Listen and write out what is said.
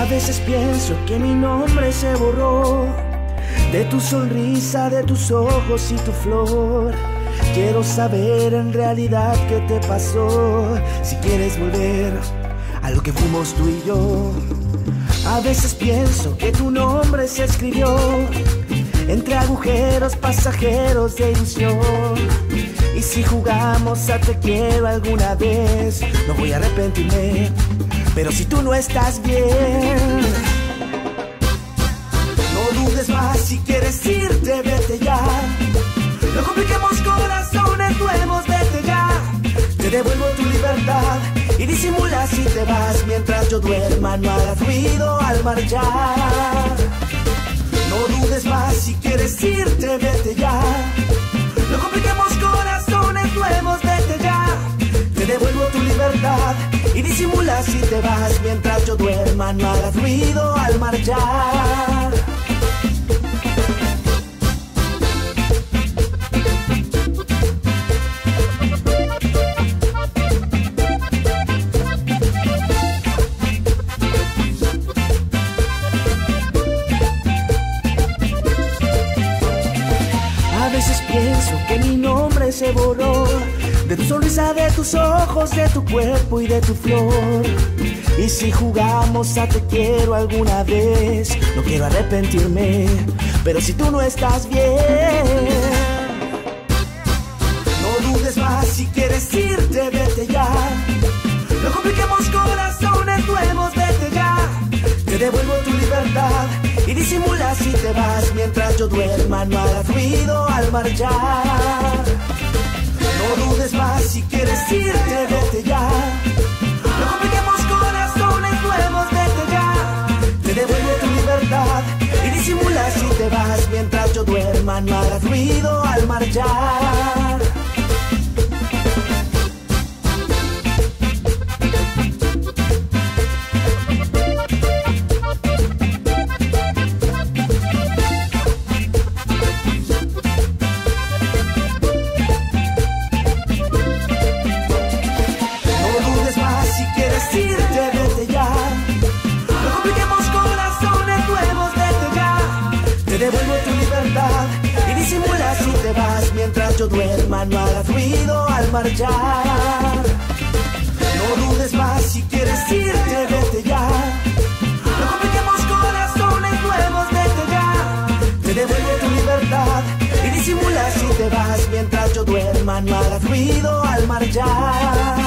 veces pienso que mi nombre se borró de tu sonrisa, de tus ojos y tu flor. Quiero saber en realidad qué te pasó, si quieres volver a lo que fuimos tú y yo. A veces pienso que tu nombre se escribió entre agujeros pasajeros de ilusión. Y si jugamos a te quiero alguna vez, no voy a arrepentirme, pero si tú no estás bien, no dudes más, si quieres irte, vete ya. No compliquemos corazones nuevos, vete ya. Te devuelvo tu libertad y disimula si te vas mientras yo duerma. No hagas ruido al marchar. No dudes más, si quieres irte, vete ya. No compliquemos corazones nuevos, vete ya. Te devuelvo tu libertad y disimula si te vas mientras yo duerma. No hagas ruido al marchar. A veces pienso que mi nombre se borró de tu sonrisa, de tus ojos, de tu cuerpo y de tu flor. Y si jugamos a te quiero alguna vez, no quiero arrepentirme, pero si tú no estás bien, no dudes más, si quieres irte, vete ya. No compliquemos corazones nuevos, vete ya. Te devuelvo tu libertad y disimula si te vas mientras yo duerma. No hagas ruido al marchar. No dudes más, si quieres irte, vete ya. No compliquemos corazones nuevos, vete ya. Te devuelvo tu libertad y disimula si te vas mientras yo duerma. No hagas ruido al marchar. Te devuelvo tu libertad y disimula si te vas mientras yo duerma. No hagas ruido al marchar. No dudes más, si quieres irte, vete ya. No compliquemos corazones nuevos, vete ya. Te devuelvo tu libertad y disimula si te vas mientras yo duerma. No hagas ruido al marchar.